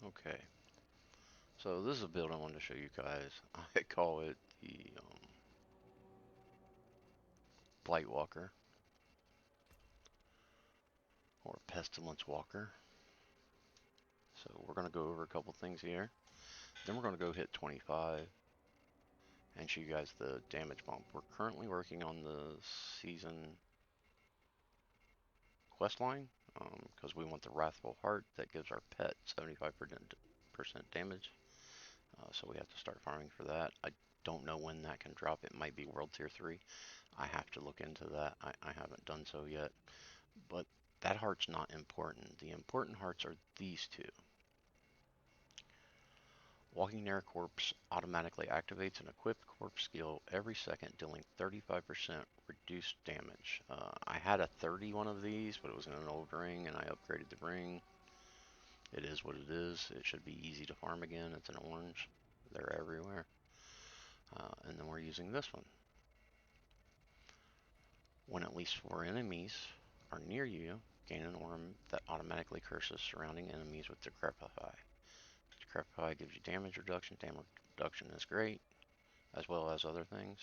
Okay, so this is a build I wanted to show you guys. I call it the Blight Walker or Pestilence Walker. So we're going to go over a couple things here. Then we're going to go hit 25 and show you guys the damage bump. We're currently working on the season quest line because we want the Wrathful Heart that gives our pet 75% damage. So we have to start farming for that. I don't know when that can drop. It might be World Tier 3. I have to look into that. I haven't done so yet. But that heart's not important. The important hearts are these two. Walking near a corpse automatically activates an equipped corpse skill every second, dealing 35% reduced damage. I had a 30 one of these, but it was in an old ring, and I upgraded the ring. It is what it is. It should be easy to farm again. It's an orange. They're everywhere. And then we're using this one. When at least 4 enemies are near you, gain an orb that automatically curses surrounding enemies with Decrepify. Decrepify gives you damage reduction. Damage reduction is great, as well as other things.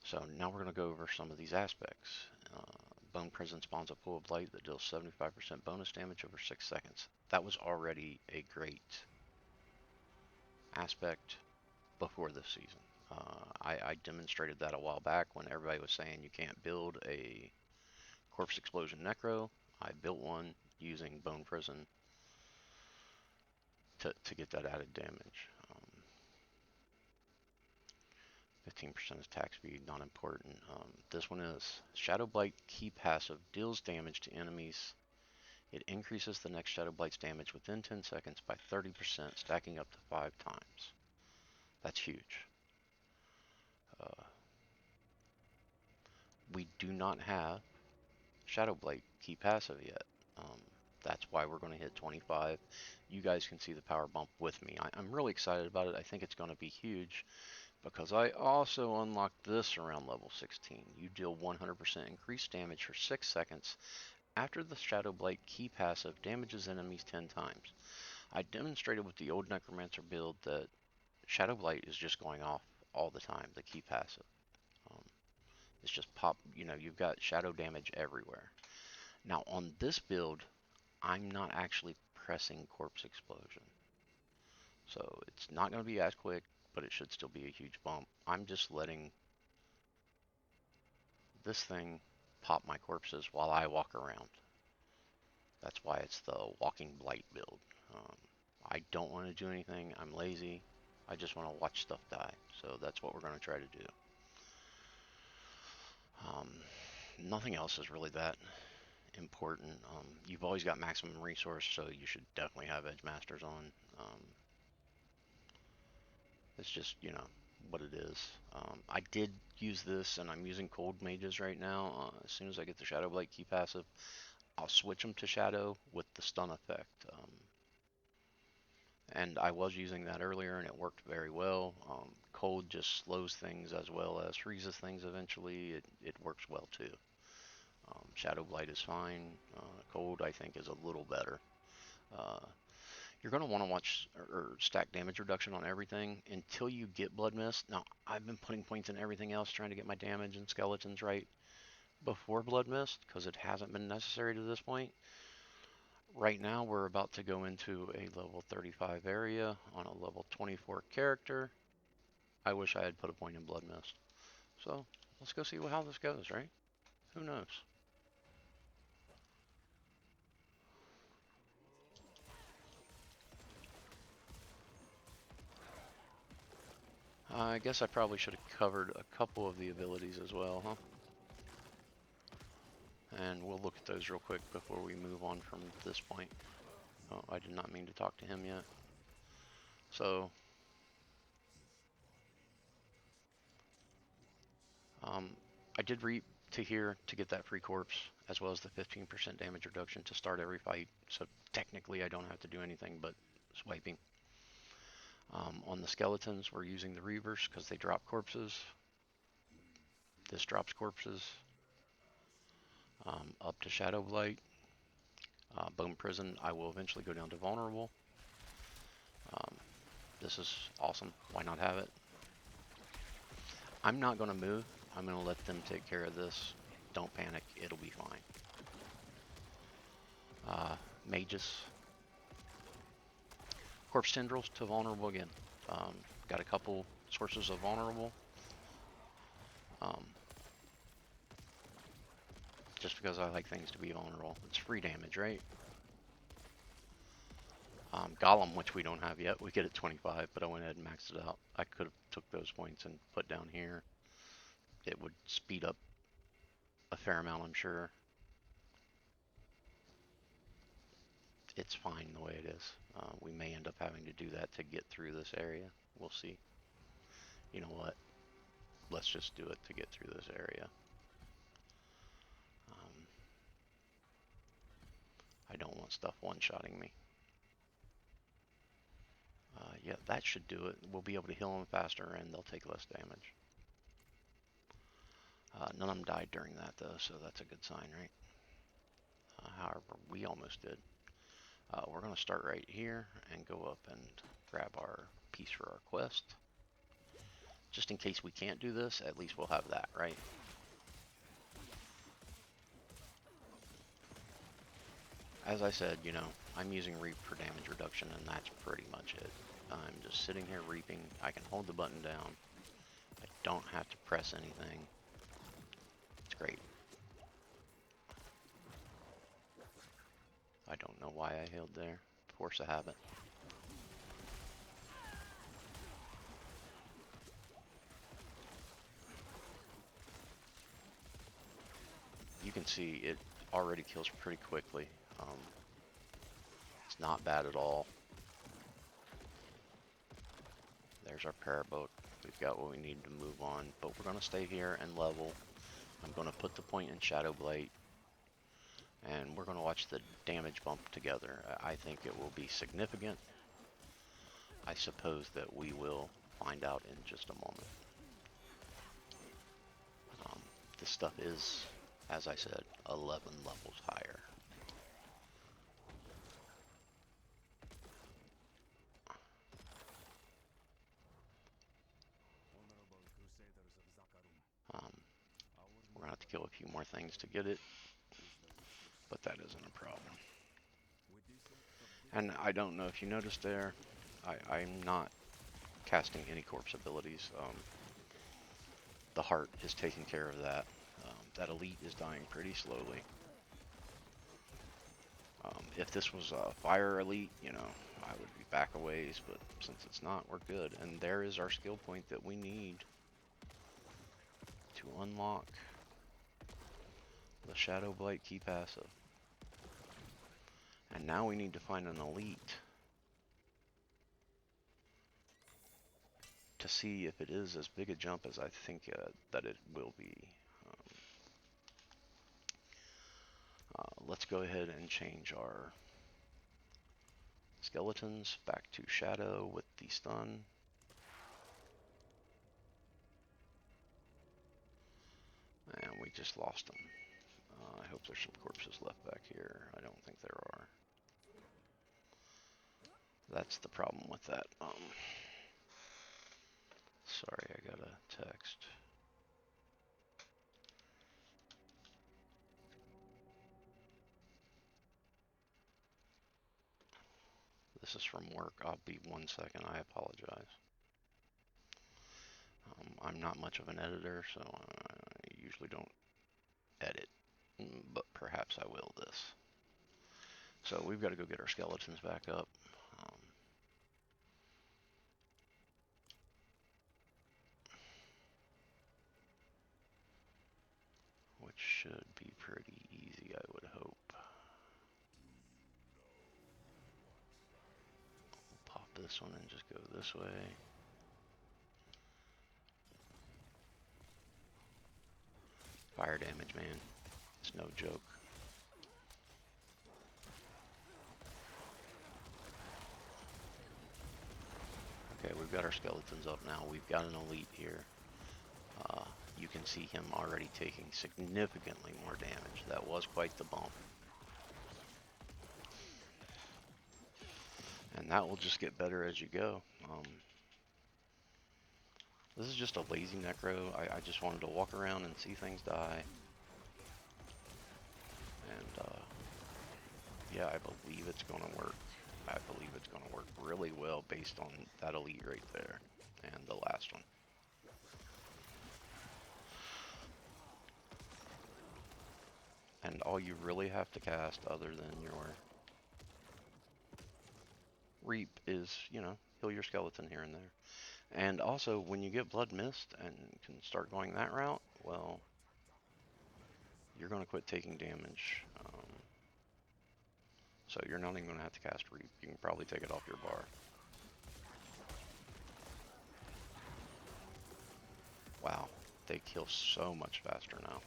So now we're going to go over some of these aspects. Bone Prison spawns a pool of Blight that deals 75% bonus damage over 6 seconds. That was already a great aspect before this season. I demonstrated that a while back when everybody was saying you can't build a Corpse Explosion Necro. I built one using Bone Prison to get that added damage. 15% attack speed, not important. This one is Shadow Blight key passive deals damage to enemies. It increases the next Shadow Blight's damage within 10 seconds by 30%, stacking up to 5 times. That's huge. We do not have Shadow Blight key passive yet. That's why we're going to hit 25. You guys can see the power bump with me. I'm really excited about it. I think it's going to be huge because I also unlocked this around level 16. You deal 100% increased damage for 6 seconds after the Shadow Blight key passive damages enemies 10 times. I demonstrated with the old Necromancer build that Shadow Blight is just going off all the time, the key passive. It's just pop, you've got shadow damage everywhere. Now on this build, I'm not actually pressing Corpse Explosion. So it's not going to be as quick, but it should still be a huge bump. I'm just letting this thing pop my corpses while I walk around. That's why it's the Walking Blight build. I don't want to do anything. I'm lazy. I just want to watch stuff die. So that's what we're going to try to do. Nothing else is really that important. You've always got maximum resource, so you should definitely have Edge Masters on. It's just, what it is. I did use this, and I'm using Cold Mages right now. As soon as I get the Shadow Blight key passive, I'll switch them to Shadow with the stun effect. And I was using that earlier, and it worked very well. Cold just slows things as well as freezes things eventually. It works well too. Shadow Blight is fine. Cold, I think, is a little better. You're going to want to watch or stack damage reduction on everything until you get Blood Mist. Now, I've been putting points in everything else trying to get my damage and skeletons right before Blood Mist because it hasn't been necessary to this point. Right now, we're about to go into a level 35 area on a level 24 character. I wish I had put a point in Blood Mist. So, let's go see how this goes, right? Who knows? I guess I probably should have covered a couple of the abilities as well, huh? And we'll look at those real quick before we move on from this point. Oh, I did not mean to talk to him yet. So, I did reap to here to get that free corpse, as well as the 15% damage reduction to start every fight. So technically I don't have to do anything but swiping. On the skeletons, we're using the Reavers because they drop corpses. This drops corpses. Up to Shadow Blight. Bone Prison, I will eventually go down to Vulnerable. This is awesome. Why not have it? I'm not going to move. I'm going to let them take care of this. Don't panic. It'll be fine. Mages. Corpse Tendrils to Vulnerable again. Got a couple sources of Vulnerable. Just because I like things to be vulnerable. It's free damage, right? Golem, which we don't have yet. We get it 25, but I went ahead and maxed it out. I could have took those points and put down here. It would speed up a fair amount, I'm sure. It's fine the way it is. We may end up having to do that to get through this area. We'll see. You know what? Let's just do it to get through this area. I don't want stuff one-shotting me. Yeah, that should do it. We'll be able to heal them faster and they'll take less damage. None of them died during that though, so that's a good sign, right? However, we almost did. We're going to start right here and go up and grab our piece for our quest. Just in case we can't do this, at least we'll have that, right? As I said, you know, I'm using Reap for damage reduction, and that's pretty much it. I'm just sitting here reaping. I can hold the button down. I don't have to press anything. It's great. I don't know why I healed there. Force of habit. You can see it already kills pretty quickly. It's not bad at all. There's our paraboat. We've got what we need to move on, but we're going to stay here and level. I'm going to put the point in Shadow Blight, and we're going to watch the damage bump together. I think it will be significant. I suppose that we will find out in just a moment. This stuff is, as I said, 11 levels higher. We're going to have to kill a few more things to get it, but that isn't a problem. And I don't know if you noticed there, I'm not casting any corpse abilities. The heart is taking care of that. That elite is dying pretty slowly. If this was a fire elite, you know, I would be back a ways, but since it's not, we're good. And there is our skill point that we need to unlock the Shadow Blight key passive. And now we need to find an elite to see if it is as big a jump as I think that it will be. Let's go ahead and change our skeletons back to Shadow with the stun. And we just lost them. I hope there's some corpses left back here. I don't think there are. That's the problem with that. Sorry, I got a text. This is from work. I'll be 1 second. I apologize. I'm not much of an editor, so I usually don't edit, but perhaps I will this. So we've got to go get our skeletons back up. Which should be pretty easy, I would hope. We'll pop this one and just go this way. Fire damage, man. It's no joke. Okay, we've got our skeletons up now. We've got an elite here. You can see him already taking significantly more damage. That was quite the bump. that will just get better as you go. This is just a lazy necro. I just wanted to walk around and see things die. And yeah, I believe it's going to work. I believe it's going to work really well based on that elite right there. And the last one. And all you really have to cast other than your reap is, you know, heal your skeleton here and there. And also, when you get Blood Mist and can start going that route, well, you're going to quit taking damage. So you're not even going to have to cast Reap. You can probably take it off your bar. Wow, they kill so much faster now.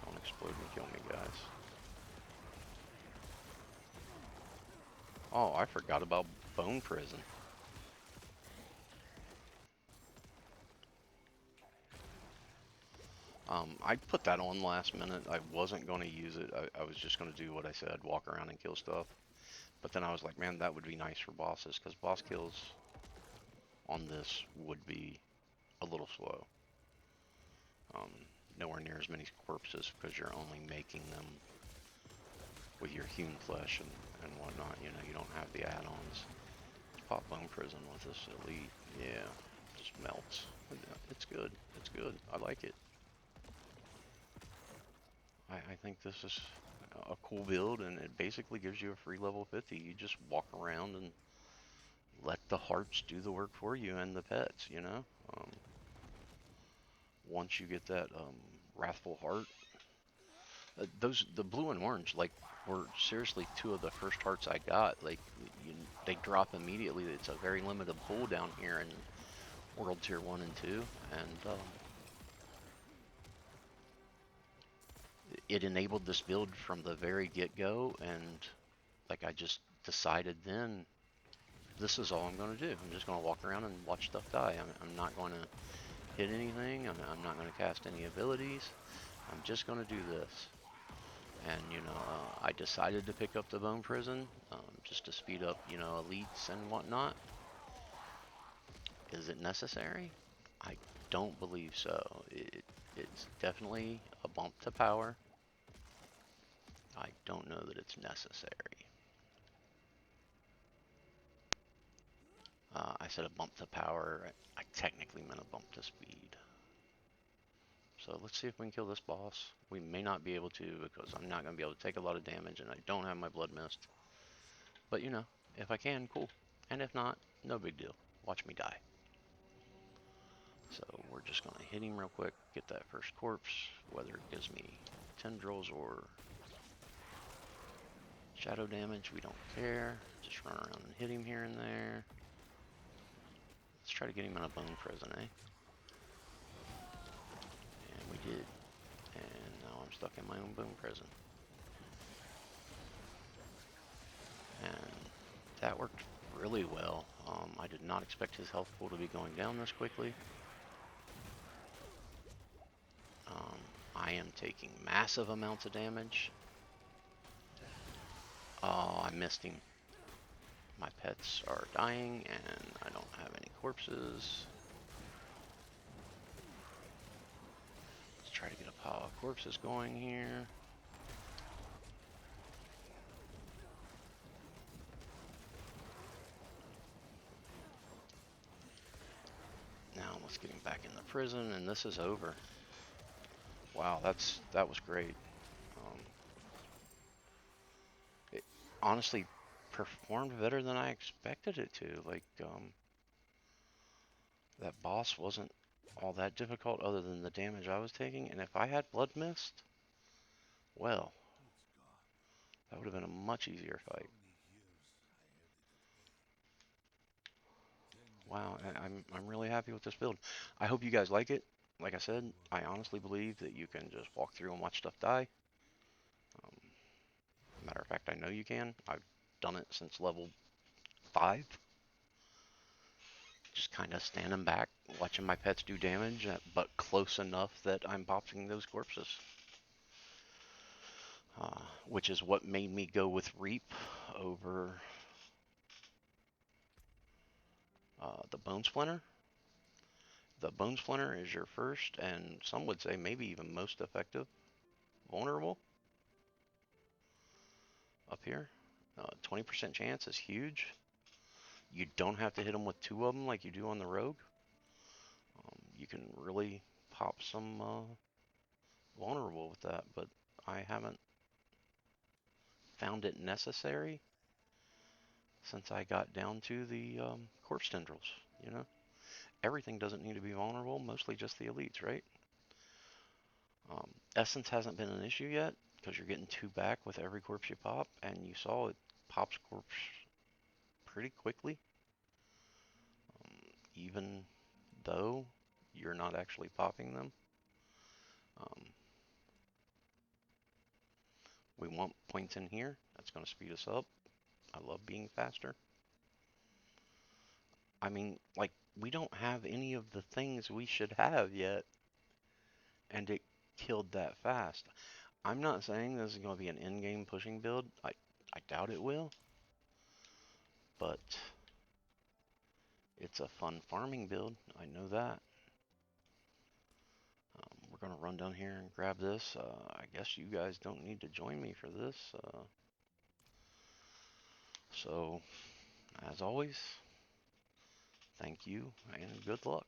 Don't explode and kill me, guys. Oh, I forgot about Bone Prison. I put that on last minute. I wasn't going to use it. I was just going to do what I said, walk around and kill stuff. But then I was like, man, that would be nice for bosses, because boss kills on this would be a little slow. Nowhere near as many corpses, because you're only making them with your hewn flesh and whatnot. You know, you don't have the add-ons. Let's pop Bone Prison with this elite. Yeah, just melts. It's good. It's good. I like it. I think this is a cool build, and it basically gives you a free level 50. You just walk around and let the hearts do the work for you and the pets, you know? Once you get that Wrathful Heart, the blue and orange, like, were seriously two of the first hearts I got. Like, they drop immediately. It's a very limited pool down here in World Tier 1 and 2, and it enabled this build from the very get-go, and like I just decided then, this is all I'm going to do. I'm just going to walk around and watch stuff die. I'm not going to hit anything. I'm not going to cast any abilities. I'm just going to do this. And, you know, I decided to pick up the Bone Prison just to speed up, you know, elites and whatnot. Is it necessary? I don't believe so. It's definitely a bump to power. I don't know that it's necessary. I said a bump to power. I technically meant a bump to speed. So let's see if we can kill this boss. We may not be able to, because I'm not going to be able to take a lot of damage and I don't have my Blood Mist. But you know, if I can, cool. And if not, no big deal. Watch me die. So we're just going to hit him real quick, get that first corpse, whether it gives me tendrils or shadow damage, we don't care. Just run around and hit him here and there. Let's try to get him in a Bone Prison, eh? And we did. And now I'm stuck in my own Bone Prison. And that worked really well. I did not expect his health pool to be going down this quickly. I am taking massive amounts of damage. Oh, I missed him. My pets are dying and I don't have any corpses. Let's try to get a pile of corpses going here. Now let's get him back in the prison, and this is over. Wow, that was great. It honestly performed better than I expected it to. Like, that boss wasn't all that difficult other than the damage I was taking, and if I had Blood Mist, well, that would have been a much easier fight. Wow, I'm really happy with this build. I hope you guys like it. Like I said, I honestly believe that you can just walk through and watch stuff die. Matter of fact, I know you can. I've done it since level 5. just kind of standing back, watching my pets do damage, but close enough that I'm popping those corpses. Which is what made me go with Reap over the Bone Splinter. The Bone Splinter is your first, and some would say maybe even most effective vulnerable up here. 20% chance is huge. You don't have to hit them with two of them like you do on the Rogue. You can really pop some vulnerable with that, but I haven't found it necessary since I got down to the corpse tendrils. You know, everything doesn't need to be vulnerable, mostly just the elites, right? Essence hasn't been an issue yet because you're getting two back with every corpse you pop, and you saw it pops corpse pretty quickly, even though you're not actually popping them. Um, we want points in here. That's going to speed us up. I love being faster. I mean, like, we don't have any of the things we should have yet, and it killed that fast. I'm not saying this is going to be an in-game pushing build. I doubt it will, but it's a fun farming build. I know that. We're going to run down here and grab this. I guess you guys don't need to join me for this. So, as always, thank you and good luck.